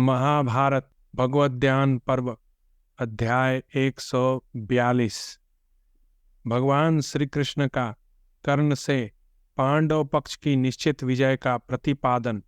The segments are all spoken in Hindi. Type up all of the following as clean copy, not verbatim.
महाभारत भगवद्ध्यान पर्व अध्याय 142। भगवान श्री कृष्ण का कर्ण से पांडव पक्ष की निश्चित विजय का प्रतिपादन।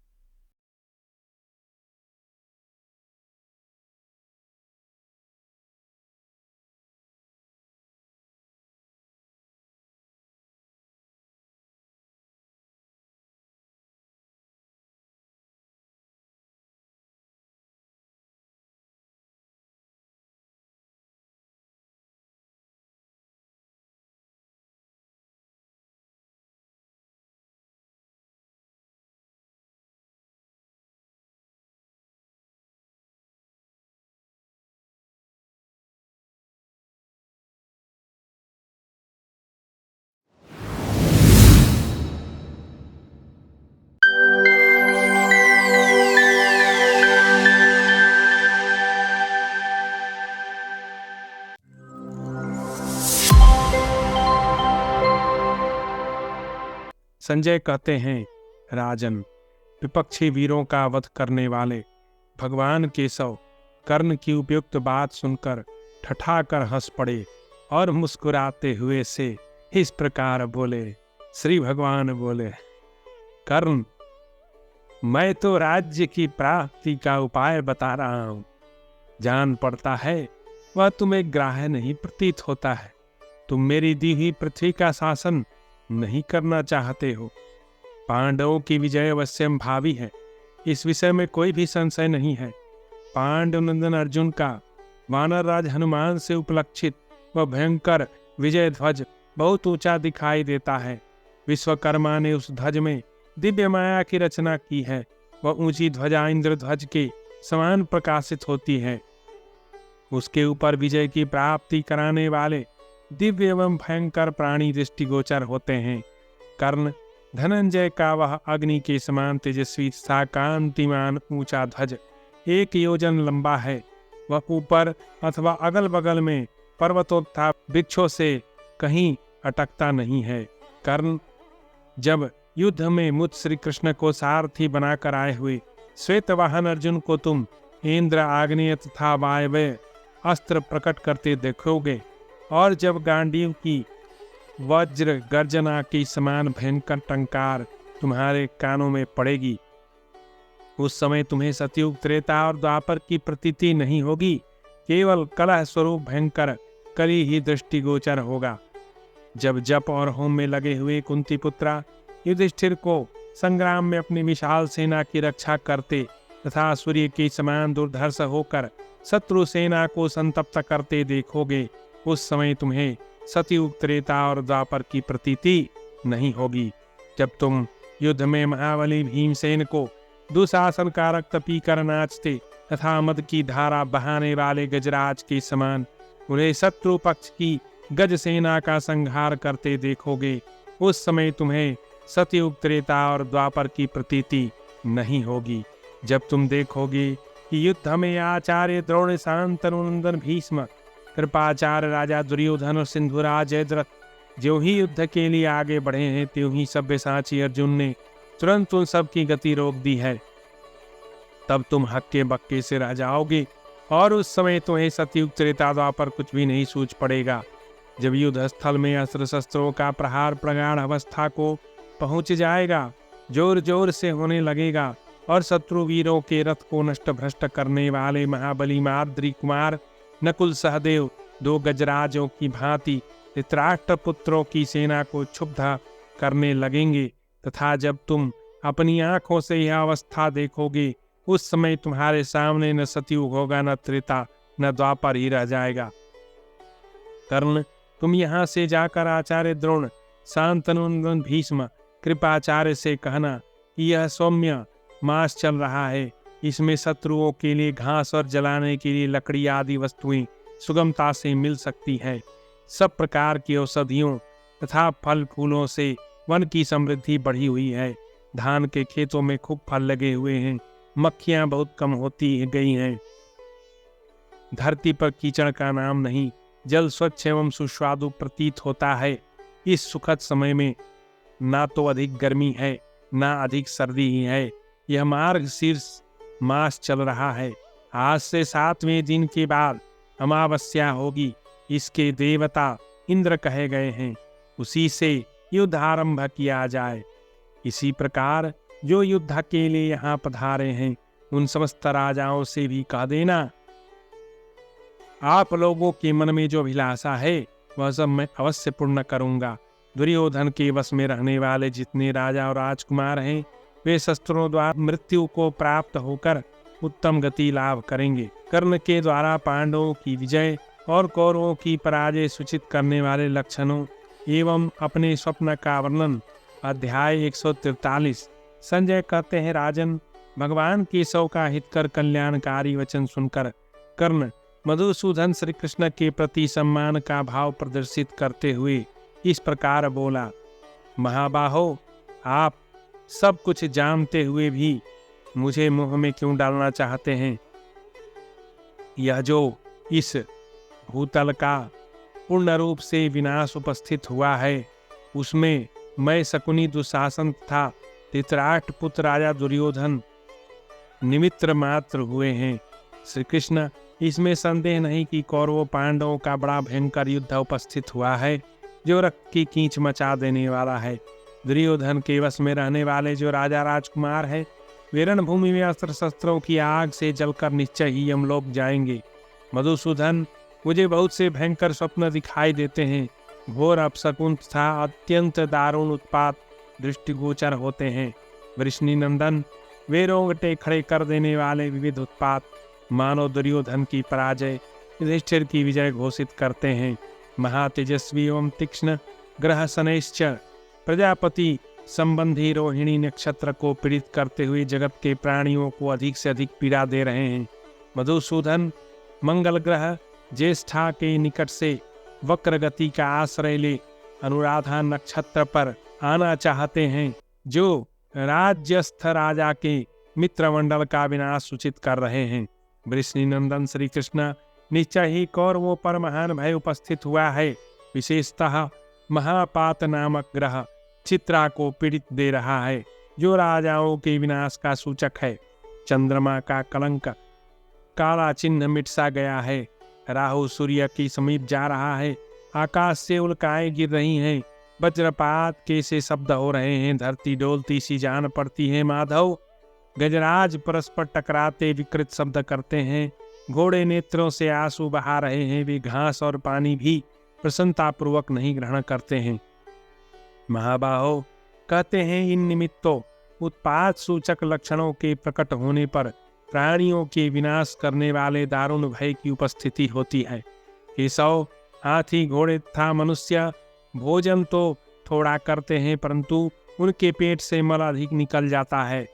संजय कहते हैं, राजन, विपक्षी वीरों का वध करने वाले भगवान केशव कर्ण की उपयुक्त बात सुनकर ठठाकर हंस पड़े और मुस्कुराते हुए से इस प्रकार बोले। श्री भगवान बोले, कर्ण, मैं तो राज्य की प्राप्ति का उपाय बता रहा हूं। जान पड़ता है वह तुम्हें ग्राह्य नहीं प्रतीत होता है। तुम मेरी दी हुई पृथ्वी का शासन नहीं करना चाहते हो। पांडवों की विजय अवश्यम भावी है, इस विषय में कोई भी संशय नहीं है। पांडव नंदन अर्जुन का वानर राज हनुमान से उपलक्षित वह भयंकर विजय ध्वज बहुत ऊंचा दिखाई देता है। विश्वकर्मा ने उस ध्वज में दिव्य माया की रचना की है। वह ऊंची ध्वजा इंद्र ध्वज के समान प्रकाशित होती है। उसके ऊपर विजय की प्राप्ति कराने वाले दिव्य एवं भयंकर प्राणी दृष्टिगोचर होते हैं। कर्ण धनंजय का वह अग्नि के समान तेजस्वी तथा कांतिमान ऊंचा ध्वज 1 योजन लंबा है। वह ऊपर अथवा अगल बगल में पर्वतों तथा वृक्षों से कहीं अटकता नहीं है। कर्ण, जब युद्ध में मुझ श्री कृष्ण को सारथी बनाकर आए हुए श्वेत वाहन अर्जुन को तुम इंद्र, आग्नेय तथा वायव्य अस्त्र प्रकट करते देखोगे और जब गांडीव की वज्र गर्जना की समान भयंकर टंकार तुम्हारे कानों में पड़ेगी, उस समय तुम्हें सतयुग, त्रेता और द्वापर की प्रतीति नहीं होगी। केवल कलह स्वरूप भयंकर कली ही दृष्टिगोचर होगा। जब जप और होम में लगे हुए कुंती पुत्रा युधिष्ठिर को संग्राम में अपनी विशाल सेना की रक्षा करते तथा सूर्य के समान दुर्धर्ष होकर शत्रु सेना को संतप्त करते देखोगे, उस समय तुम्हें सतयुग, त्रेता और द्वापर की प्रतीति नहीं होगी। जब तुम युद्ध में महाबली भीमसेन को दुशासन का रक्त पीकर नाचते तथा मद की धारा बहाने वाले गजराज के समान उन्हें शत्रु पक्ष की गज सेना का संहार करते देखोगे, उस समय तुम्हें सतयुग, त्रेता और द्वापर की प्रतीति नहीं होगी। जब तुम देखोगे कि युद्ध में आचार्य द्रोण, शांतनु नंदन भीष्म, कृपाचार्य राजा दुर्योधन और सिंधुराज जयद्रथ जो ही युद्ध के लिए आगे बढ़े हैं, त्यों ही सब्यसाची अर्जुन ने तुरंत उन सब की गति रोक दी है। तब तुम हक्के बक्के से रह जाओगे और उस समय तुम्हें सतयुग, त्रेता, द्वापर कुछ भी नहीं सूझ पड़ेगा। जब युद्ध स्थल में अस्त्र शस्त्रों का प्रहार प्रगाढ़ अवस्था को पहुंच जाएगा, जोर जोर से होने लगेगा और शत्रु वीरों के रथ को नष्ट भ्रष्ट करने वाले महाबली माद्री कुमार नकुल, सहदेव 2 गजराजों की भांति धृतराष्ट्र पुत्रों की सेना को क्षुब्ध करने लगेंगे तथा जब तुम अपनी आंखों से यह अवस्था देखोगे, उस समय तुम्हारे सामने न सतयुग होगा, न त्रेता, न द्वापर ही रह जाएगा। कर्ण, तुम यहाँ से जाकर आचार्य द्रोण, शांतनु नंदन भीष्म, कृपाचार्य से कहना कि यह सौम्य मास चल रहा है। इसमें शत्रुओं के लिए घास और जलाने के लिए लकड़ी आदि वस्तुएं सुगमता से मिल सकती हैं। सब प्रकार की औषधियों तथा फल फूलों से वन की समृद्धि बढ़ी हुई है। धान के खेतों में खूब फल लगे हुए हैं। मक्खियां बहुत कम होती गई हैं। धरती पर कीचड़ का नाम नहीं। जल स्वच्छ एवं सुस्वादु प्रतीत होता है। इस सुखद समय में ना तो अधिक गर्मी है, ना अधिक सर्दी ही है। यह मार्ग शीर्ष मास चल रहा है। आज से 7वें दिन के बाद अमावस्या होगी। इसके देवता इंद्र कहे गए हैं। उसी से युद्ध आरंभ किया जाए। इसी प्रकार जो युद्ध के लिए यहाँ पधारे हैं उन समस्त राजाओं से भी कह देना, आप लोगों के मन में जो अभिलाषा है वह सब मैं अवश्य पूर्ण करूंगा। दुर्योधन के वश में रहने वाले जितने राजा और राजकुमार हैं वे शस्त्रों द्वारा मृत्यु को प्राप्त होकर उत्तम गति लाभ करेंगे। कर्ण के द्वारा पांडवों की विजय और कौरवों की पराजय सूचित करने वाले लक्षणों एवं अपने स्वप्न का वर्णन। अध्याय 143। संजय कहते हैं, राजन, भगवान केशव का हितकर कल्याणकारी वचन सुनकर कर्ण मधुसूदन श्री कृष्ण के प्रति सम्मान का भाव प्रदर्शित करते हुए इस प्रकार बोला, महाबाहो, आप सब कुछ जानते हुए भी मुझे मुंह में क्यों डालना चाहते हैं? यह जो इस भूतल का पूर्ण रूप से विनाश उपस्थित हुआ है उसमें मैं शकुनी दुशासन था धृतराष्ट्र पुत्र राजा दुर्योधन निमित्त मात्र हुए हैं। श्री कृष्ण, इसमें संदेह नहीं कि कौरवों पांडवों का बड़ा भयंकर युद्ध उपस्थित हुआ है जो रक्त की कींच मचा देने वाला है। दुर्योधन के वश में रहने वाले जो राजा राजकुमार है वे रणभूमि में अस्त्र शस्त्रों की आग से जलकर निश्चय ही यमलोक जाएंगे। मधुसूदन, मुझे बहुत से भयंकर स्वप्न दिखाई देते हैं। घोर अपशकुन तथा अत्यंत दारुण उत्पात दृष्टिगोचर होते हैं। वृष्णि नंदन, वे रोंगटे खड़े कर देने वाले विविध उत्पात मानव दुर्योधन की पराजय युधिष्ठिर की विजय घोषित करते हैं। महातेजस्वी एवं तीक्ष्ण ग्रह शनैश्च प्रजापति संबंधी रोहिणी नक्षत्र को पीड़ित करते हुए जगत के प्राणियों को अधिक से अधिक पीड़ा दे रहे हैं। मधुसूदन, मंगल ग्रह ज्येष्ठा के निकट से वक्र गति का आश्रय ले अनुराधा नक्षत्र पर आना चाहते हैं जो राज्यस्थ राजा के मित्रमंडल का विनाश सूचित कर रहे हैं। वृष्णि नंदन श्री कृष्ण, निश्चय ही कौरवों पर महान भय उपस्थित हुआ है। विशेषतः महापात नामक ग्रह चित्रा को पीड़ित दे रहा है जो राजाओं के विनाश का सूचक है। चंद्रमा का कलंक काला चिन्ह मिट सा गया है। राहु सूर्य के समीप जा रहा है। आकाश से उल्काएं गिर रही हैं। वज्रपात के से शब्द हो रहे हैं। धरती डोलती सी जान पड़ती है। माधव, गजराज परस्पर टकराते विकृत शब्द करते हैं। घोड़े नेत्रों से आंसू बहा रहे हैं। वे घास और पानी भी प्रसन्नतापूर्वक नहीं ग्रहण करते हैं। महाबाहो, कहते हैं, इन निमित्तों उत्पात सूचक लक्षणों के प्रकट होने पर प्राणियों के विनाश करने वाले दारुण भय की उपस्थिति होती है। केशव, हाथी घोड़े तथा मनुष्य भोजन तो थोड़ा करते हैं परंतु उनके पेट से मल अधिक निकल जाता है।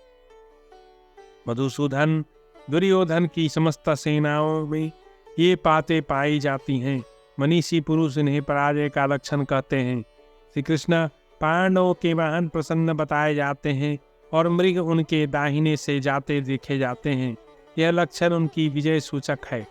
मधुसूदन, दुर्योधन की समस्त सेनाओं में ये बातें पाई जाती हैं। मनीषी पुरुष इन्हें पराजय का लक्षण कहते हैं। श्री कृष्ण, पांडवों के वाहन प्रसन्न बताए जाते हैं और मृग उनके दाहिने से जाते देखे जाते हैं। यह लक्षण उनकी विजय सूचक है।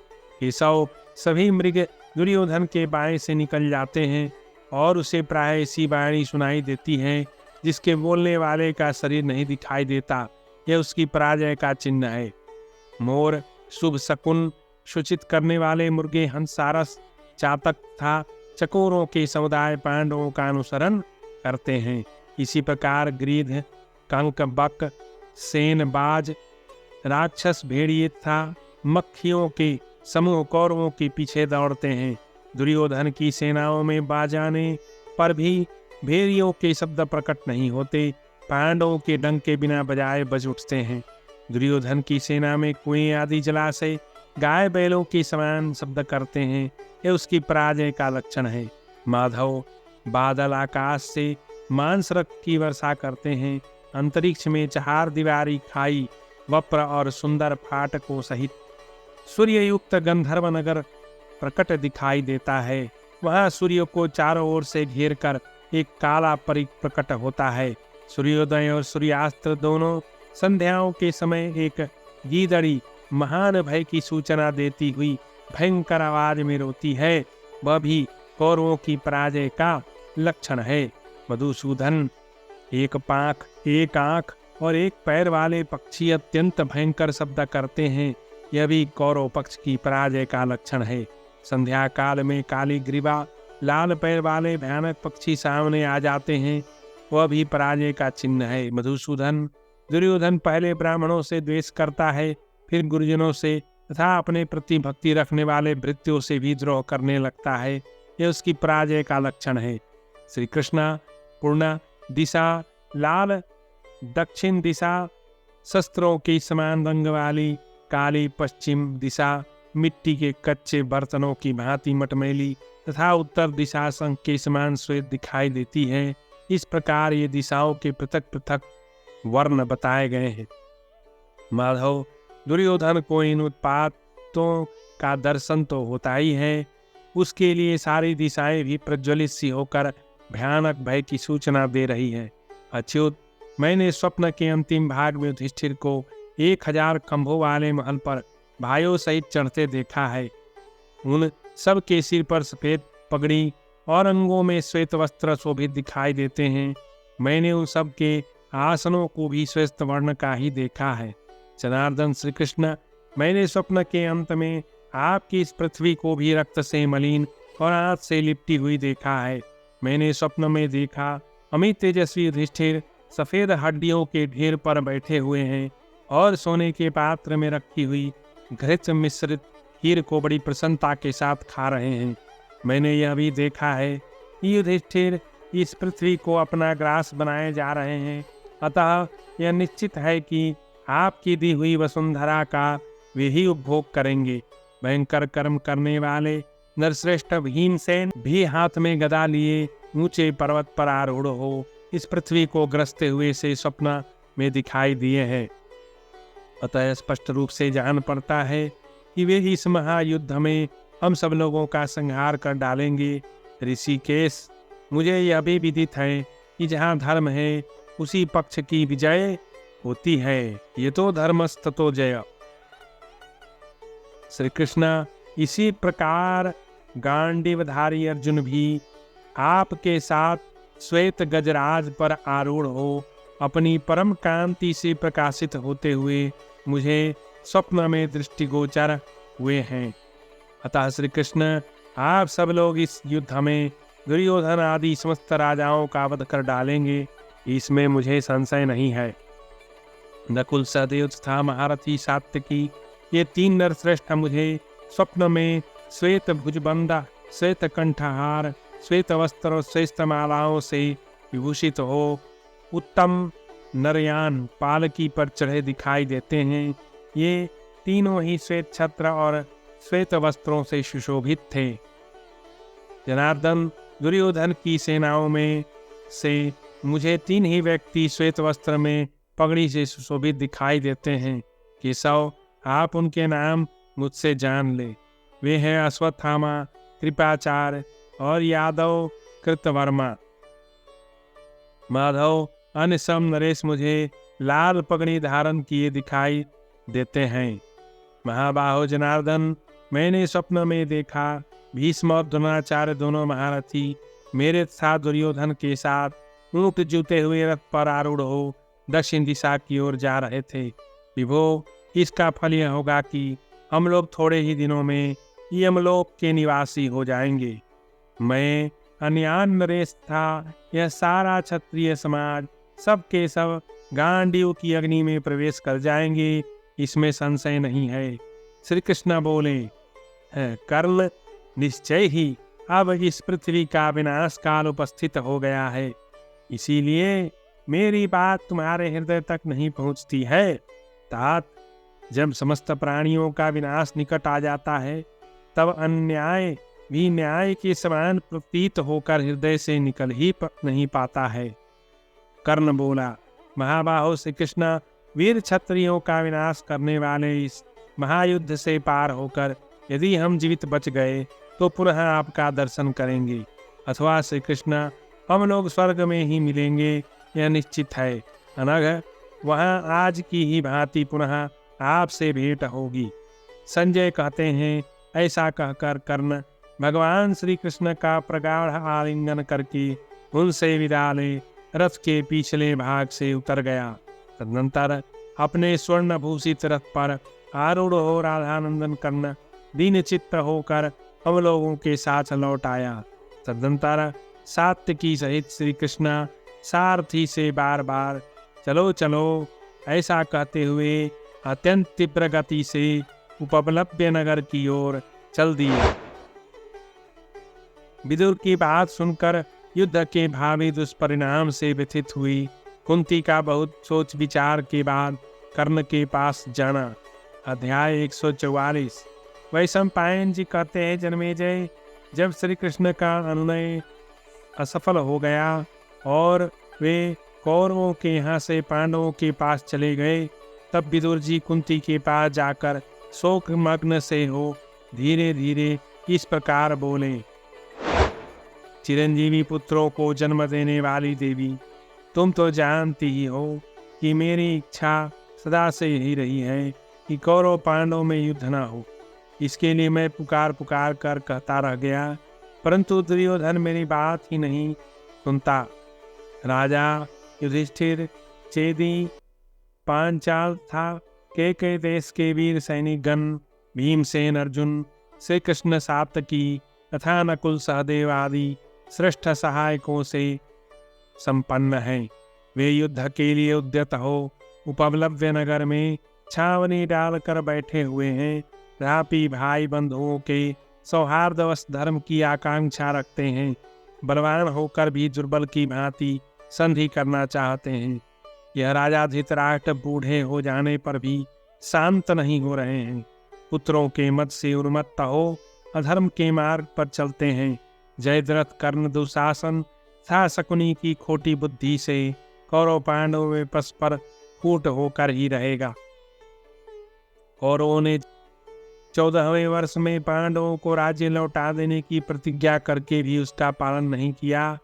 केशव, सभी मृग दुर्योधन के बाएं से निकल जाते हैं और उसे प्राय ऐसी वाणी सुनाई देती है जिसके बोलने वाले का शरीर नहीं दिखाई देता। यह उसकी पराजय का चिन्ह है। मोर, शुभ शकुन सूचित करने वाले मुर्गे, हंस, सारस, चातक तथा चकोरों के समुदाय पांडवों का अनुसरण करते हैं। इसी प्रकार गृध, कंक, बक, सेन, बाज, राक्षस, भेड़िए तथा मक्खियों के समूह कौरवों के पीछे दौड़ते हैं। दुर्योधन की सेनाओं में बाजाने पर भी भेड़ियों के शब्द प्रकट नहीं होते। पांडवों के डंक के बिना बजाए बज उठते हैं। दुर्योधन की सेना में कुएं आदि जलाशय गाय बैलों के समान शब्द करते हैं। यह उसकी पराजय का लक्षण है। माधव, बादल आकाश से मांस रक्त की वर्षा करते हैं। अंतरिक्ष में चहार दीवारी खाई वप्र और सुंदर फाटकों सहित सूर्ययुक्त गंधर्व नगर प्रकट दिखाई देता है। वहां सूर्य को चारों ओर से घेर कर एक काला परिक प्रकट होता है। सूर्योदय और सूर्यास्त दोनों संध्याओं के समय एक गीदड़ी महान भय की सूचना देती हुई भयंकर आवाज में रोती है। वह भी कौरवों की पराजय का लक्षण है। मधुसूदन, एक पांख, एक आंख और एक पैर वाले पक्षी अत्यंत भयंकर शब्द करते हैं, यह भी कौरव पक्ष की पराजय का लक्षण है। संध्या काल में काली ग्रीवा लाल पैर वाले भयानक पक्षी सामने आ जाते हैं, वह भी पराजय का चिन्ह है। मधुसूदन, दुर्योधन पहले ब्राह्मणों से द्वेष करता है, फिर गुरुजनों से तथा अपने प्रति भक्ति रखने वाले भृत्यों से भी द्रोह करने लगता है, यह उसकी पराजय का लक्षण है। श्री कृष्ण पूर्ण दिशा लाल, दक्षिण दिशा शस्त्रों की समान रंग वाली काली, पश्चिम दिशा मिट्टी के कच्चे बर्तनों की भांति मटमैली तथा उत्तर दिशा शंख के समान श्वेत दिखाई देती है। इस प्रकार ये दिशाओं के पृथक पृथक वर्ण बताए गए हैं। माधव, दुर्योधन को इन उत्पातों का दर्शन तो होता ही है, उसके लिए सारी दिशाएं भी प्रज्वलित सी होकर भयानक भय की सूचना दे रही है। अच्युत, मैंने स्वप्न के अंतिम भाग में युधिष्ठिर को 1000 खंभों वाले महल पर भाइयों सहित चढ़ते देखा है। उन सब के सिर पर सफेद पगड़ी और अंगों में श्वेत वस्त्र शोभित दिखाई देते हैं। मैंने उन सब के आसनों को भी श्वेत वर्ण का ही देखा है। जनार्दन श्री कृष्ण, मैंने स्वप्न के अंत में आपकी इस पृथ्वी को भी रक्त से मलिन और आग से लिपटी हुई देखा है। मैंने स्वप्न में देखा अमित तेजस्वी युधिष्ठिर सफेद हड्डियों के ढेर पर बैठे हुए हैं और सोने के पात्र में रखी हुई घृत मिश्रित खीर को बड़ी प्रसन्नता के साथ खा रहे हैं। मैंने यह भी देखा है कि युधिष्ठिर इस पृथ्वी को अपना ग्रास बनाए जा रहे हैं, अतः यह निश्चित है कि आपकी दी हुई वसुंधरा का वे ही उपभोग करेंगे। भयंकर कर्म करने वाले नरश्रेष्ठ भीमसेन भी हाथ में गदा लिए ऊंचे पर्वत पर आरूढ़ हो इस पृथ्वी को ग्रसते हुए से स्वप्न में दिखाई दिए हैं। अतः स्पष्ट रूप से जान पड़ता है कि वे इस महायुद्ध में हम सब लोगों का संहार कर डालेंगे। ऋषिकेश, मुझे यह भी विदित है कि जहाँ धर्म है उसी पक्ष की विजय होती है। ये तो धर्मस्ततो जय। श्री कृष्ण, इसी प्रकार गांडीवधारी अर्जुन भी आपके साथ श्वेत गजराज पर आरूढ़ हो अपनी परम कांति से प्रकाशित होते हुए मुझे स्वप्न में दृष्टिगोचर हुए हैं। अतः श्री कृष्ण, आप सब लोग इस युद्ध में दुर्योधन आदि समस्त राजाओं का वध कर डालेंगे, इसमें मुझे संशय नहीं है। नकुल, सहदेव तथा महारथी सात्यकी, ये 3 नरश्रेष्ठ मुझे स्वप्न में श्वेत भुजबंदा, श्वेत कंठहार, श्वेत वस्त्र और श्रेष्ठ मालाओं से विभूषित हो उत्तम नरयान पालकी पर चढ़े दिखाई देते हैं। ये तीनों ही श्वेत छत्र और श्वेत वस्त्रों से सुशोभित थे। जनार्दन, दुर्योधन की सेनाओं में से मुझे 3 ही व्यक्ति श्वेत वस्त्र में पगड़ी से सुशोभित दिखाई देते हैं। केशव, आप उनके नाम मुझसे जान ले। वे हैं अश्वत्थामा, कृपाचार्य और यादव कृतवर्मा। माधव, अन्य सब नरेश मुझे लाल पगड़ी धारण किए दिखाई देते हैं। महाबाहो जनार्दन, मैंने स्वप्न में देखा भीष्म और द्रोणाचार्य दोनों महारथी मेरे साथ दुर्योधन के साथ ऊंट जूते हुए रथ पर आरूढ़ हो दक्षिण दिशा की ओर जा रहे थे। विभो, इसका फल यह होगा कि हम लोग थोड़े ही दिनों में यमलोक के निवासी हो जाएंगे। मैं अन्यान नरेश था, यह सारा क्षत्रिय समाज सब के सब गांडीव की अग्नि में प्रवेश कर जाएंगे, इसमें संशय नहीं है। श्री कृष्ण बोले, कर्ण, निश्चय ही अब इस पृथ्वी का विनाश काल उपस्थित हो गया है, इसीलिए मेरी बात तुम्हारे हृदय तक नहीं पहुंचती है। तात, जब समस्त प्राणियों का विनाश निकट आ जाता है तब अन्याय भी न्याय के समान प्रतीत होकर हृदय से निकल ही नहीं पाता है। कर्ण बोला, महाबाहो श्री कृष्ण, वीर क्षत्रियों का विनाश करने वाले इस महायुद्ध से पार होकर यदि हम जीवित बच गए तो पुनः आपका दर्शन करेंगे, अथवा श्री कृष्ण हम लोग स्वर्ग में ही मिलेंगे, यह निश्चित है। अनघ, वहाँ आज की ही भांति पुनः आपसे भेंट होगी। संजय कहते हैं, ऐसा कहकर कर्ण भगवान श्री कृष्ण का प्रगाढ़ आलिंगन करके उनसे विदा ले रथ के पिछले भाग से उतर गया तदनंतर अपने स्वर्ण भूषित रथ पर आरूढ़ हो राधानंदन कर्ण दीन चित्त होकर हम लोगों के साथ लौट आया। तदनंतर सात्यकी सहित श्री कृष्ण सारथी से बार बार चलो चलो ऐसा कहते हुए अत्यंत तीव्र गति से उपलब्ध नगर की ओर चल दिए। विदुर की बात सुनकर युद्ध के भावी दुष्परिणाम से व्यथित हुई कुंती का बहुत सोच विचार के बाद कर्ण के पास जाना। अध्याय 144। वैशंपायन जी कहते हैं, जन्मेजय, जब श्री कृष्ण का अनुनय असफल हो गया और वे कौरवों के यहाँ से पांडवों के पास चले गए, तब विदुर जी कुंती के पास जाकर शोक मग्न से हो धीरे धीरे इस प्रकार बोले। चिरंजीवी पुत्रों को जन्म देने वाली देवी, तुम तो जानती ही हो कि मेरी इच्छा सदा से यही रही है कि कौरव पांडवों में युद्ध न हो। इसके लिए मैं पुकार पुकार कर कहता रह गया, परंतु दुर्योधन मेरी बात ही नहीं सुनता। राजा युधिष्ठिर, चेदी, पांचाल था के देश के वीर सैनिक गण, भीमसेन, अर्जुन, श्री कृष्ण, सात्यकी तथा नकुल, सहदेव आदि श्रेष्ठ सहायकों से संपन्न हैं। वे युद्ध के लिए उद्यत हो उपलब्ध नगर में छावनी डालकर बैठे हुए हैं। रापी भाई बंधुओं के सौहार्दवश धर्म की आकांक्षा रखते हैं। बलवान होकर भी दुर्बल की भांति संधि करना चाहते हैं। यह राजा धृतराष्ट्र बूढ़े हो जाने पर भी शांत नहीं हो रहे हैं। पुत्रों के मत से उन्मत्त हो अधर्म के मार्ग पर चलते हैं। जयद्रथ, कर्ण, दुशासन तथा शकुनी की खोटी बुद्धि से कौरव पांडवों में परस्पर फूट होकर ही रहेगा। कौरवों ने 14वें वर्ष में पांडवों को राज्य लौटा देने की प्रतिज्ञा करके भी उसका पालन नहीं किया।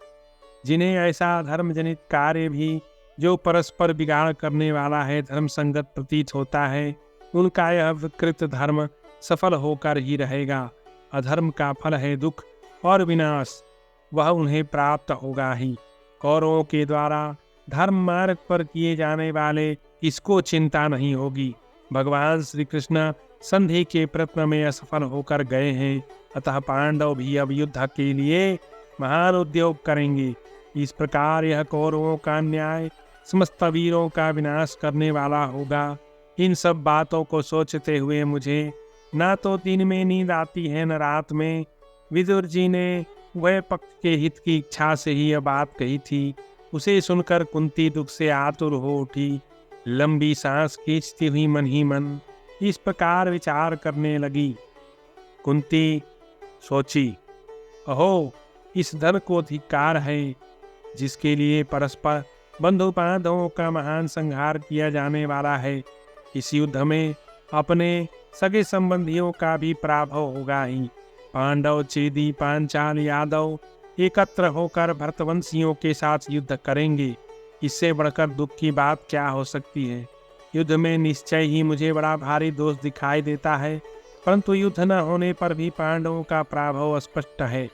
जिन्हें ऐसा धर्मजनित कार्य भी जो परस्पर बिगाड़ करने वाला है धर्म संगत प्रतीत होता है, उनका यह विकृत धर्म सफल होकर ही रहेगा। अधर्म का फल है दुख और विनाश, वह उन्हें प्राप्त होगा ही। कौरवों के द्वारा धर्म मार्ग पर किए जाने वाले इसको चिंता नहीं होगी। भगवान श्री कृष्ण संधि के प्रयत्न में असफल होकर गए हैं, अतः पांडव भी अब युद्ध के लिए महान उद्योग करेंगे। इस प्रकार यह कौरवों का न्याय समस्त वीरों का विनाश करने वाला होगा। इन सब बातों को सोचते हुए मुझे ना तो दिन में नींद आती है न रात में। विदुर जी ने वह पक्ष के हित की इच्छा से ही यह बात कही थी। उसे सुनकर कुंती दुख से आतुर हो उठी। लंबी सांस खींचती हुई मन ही मन इस प्रकार विचार करने लगी। कुंती सोची, अहो, इस धन को धिक्कार है जिसके लिए परस्पर बंधु बांधवों का महान संहार किया जाने वाला है। इस युद्ध में अपने सगे संबंधियों का भी पराभव होगा ही। पांडव, चेदी, पांचाल, यादव एकत्र होकर भरतवंशियों के साथ युद्ध करेंगे। इससे बढ़कर दुख की बात क्या हो सकती है। युद्ध में निश्चय ही मुझे बड़ा भारी दोष दिखाई देता है, परंतु युद्ध न होने पर भी पांडवों का पराभव स्पष्ट है।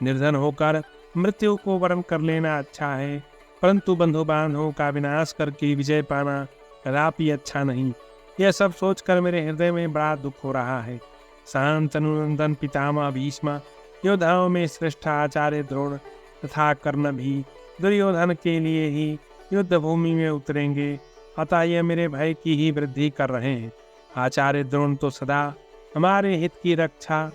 निर्धन होकर मृत्यु को वरण कर लेना अच्छा है, परंतु बंधु बांधवों का विनाश करके विजय पाना कदापि अच्छा नहीं। यह सब सोचकर मेरे हृदय में बड़ा दुख हो रहा है। शांतनु पितामह भीष्म, योद्धाओं में श्रेष्ठ आचार्य द्रोण तथा कर्ण भी दुर्योधन के लिए ही युद्ध भूमि में उतरेंगे, अतः यह मेरे भय की ही वृद्धि कर रहे हैं। आचार्य द्रोण तो सदा हमारे हित की रक्षा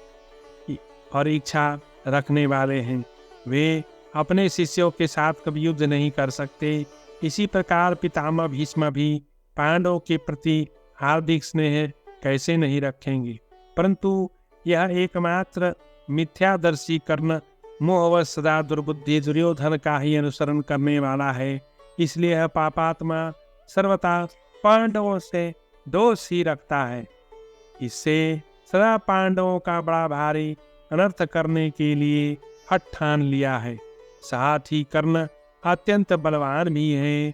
और इच्छा रखने वाले हैं। वे अपने शिष्यों के साथ कभी युद्ध नहीं कर सकते। इसी प्रकार पितामह भीष्म भी पांडवों के प्रति हार्दिक स्नेह कैसे नहीं रखेंगे, परंतु यह एकमात्र मिथ्यादर्शी कर्ण मोहवश सदा दुर्बुद्धि दुर्योधन का ही अनुसरण करने वाला है। इसलिए यह पापात्मा सर्वथा पांडवों से दोष ही रखता है। इससे सदा पांडवों का बड़ा भारी अनर्थ करने के लिए हठ ठान लिया है। साथ ही कर्ण अत्यंत बलवान भी है।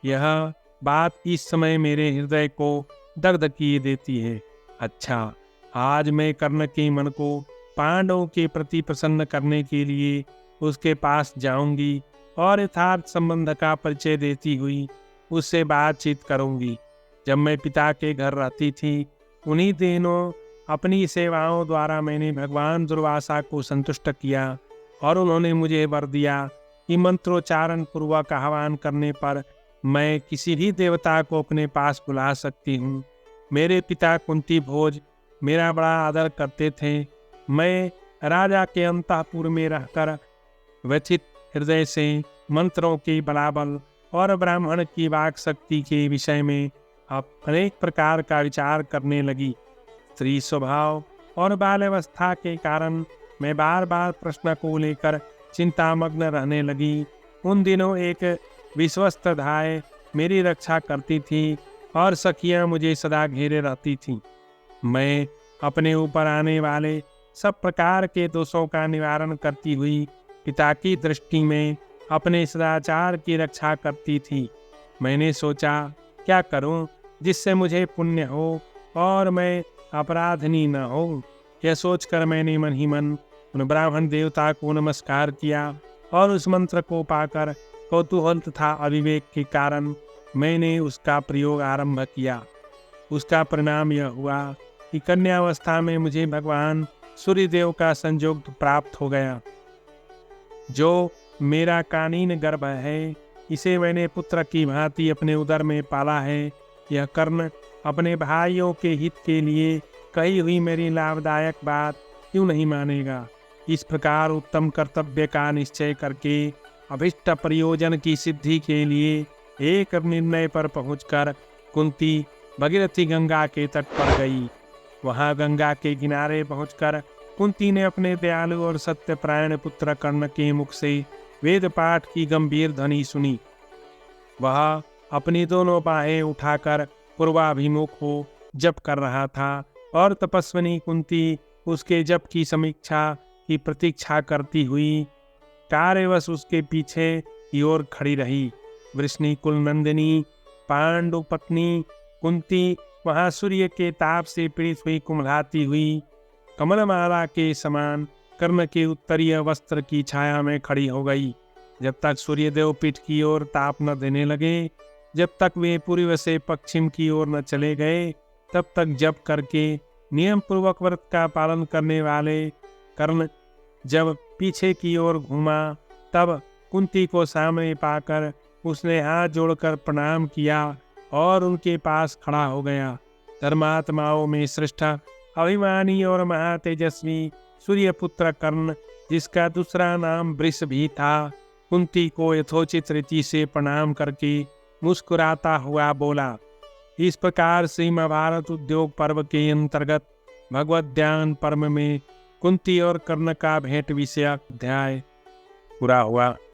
यह बात इस समय मेरे हृदय को दग्ध किए देती है। अच्छा, आज मैं कर्ण के मन को पांडवों के प्रति प्रसन्न करने के लिए उसके पास जाऊंगी और यथार्थ संबंध का परिचय देती हुई उससे बातचीत करूंगी। जब मैं पिता के घर रहती थी, उन्हीं दिनों अपनी सेवाओं द्वारा मैंने भगवान दुर्वासा को संतुष्ट किया और उन्होंने मुझे वर दिया कि मंत्रोच्चारण पूर्वक आह्वान करने पर मैं किसी भी देवता को अपने पास बुला सकती हूँ। मेरे पिता कुंती भोज मेरा बड़ा आदर करते थे। मैं राजा के अंतःपुर में रहकर व्यथित हृदय से मंत्रों के बलाबल और ब्राह्मण की वाक शक्ति के विषय में अब अनेक प्रकार का विचार करने लगी। स्त्री स्वभाव और बाल्यावस्था के कारण मैं बार बार प्रश्न को लेकर चिंतामग्न रहने लगी। उन दिनों एक विश्वस्त धाय मेरी रक्षा करती थी और सखियां मुझे सदा घेरे रहती थीं। मैं अपने ऊपर आने वाले सब प्रकार के दोषों का निवारण करती हुई पिता की दृष्टि में अपने सदाचार की रक्षा करती थी। मैंने सोचा, क्या करूं जिससे मुझे पुण्य हो और मैं अपराधनी न हो। यह सोचकर मैंने मन ही मन उन ब्राह्मण देवता को नमस्कार किया और उस मंत्र को पाकर कौतूहल तथा अविवेक के कारण मैंने उसका प्रयोग आरंभ किया। उसका परिणाम यह हुआ कि कन्यावस्था में मुझे भगवान सूर्यदेव का संयोग प्राप्त हो गया। जो मेरा कानीन गर्भ है, इसे मैंने पुत्र की भांति अपने उदर में पाला है। यह कर्ण अपने भाइयों के हित के लिए कही हुई मेरी लाभदायक बात क्यों नहीं मानेगा। इस प्रकार उत्तम कर्तव्य का निश्चय करके अभिष्ट प्रयोजन की सिद्धि के लिए एक निर्णय पर पहुंचकर कुंती भगीरथी गंगा के तट पर गई। वहां गंगा के किनारे पहुंचकर कुंती ने अपने दयालु और सत्यपरायण पुत्र कर्ण के मुख से वेद पाठ की गंभीर ध्वनि सुनी। वह अपनी दोनों बाहें उठाकर पूर्वाभिमुख हो जप कर रहा था और तपस्विनी कुंती उसके जप की समीक्षा की प्रतीक्षा करती हुई कार्यवश उसके पीछे की ओर खड़ी रही। वृष्णि कुल नंदिनी पांडु पत्नी कुंती वहां सूर्य के ताप से पीड़ित हुई कुम्हलाती हुई कमलमाला के समान कर्ण के उत्तरीय वस्त्र की छाया में खड़ी हो गई। जब तक सूर्यदेव पीठ की ओर ताप न देने लगे, जब तक वे पूर्व से पश्चिम की ओर न चले गए, तब तक जप करके नियम पूर्वक व्रत का पालन करने वाले कर्ण जब पीछे की ओर घूमा, तब कुंती को सामने पाकर उसने हाथ जोड़कर प्रणाम किया और उनके पास खड़ा हो गया। धर्मात्माओं में श्रेष्ठ अभिमानी और महातेजस्वी सूर्यपुत्र कर्ण, जिसका दूसरा नाम वृष भी था, कुंती को यथोचित रीति से प्रणाम करके मुस्कुराता हुआ बोला। इस प्रकार से महाभारत उद्योग पर्व के अंतर्गत भगवत ध्यान पर्व में कुंती और कर्ण का भेंट विषयक अध्याय पूरा हुआ।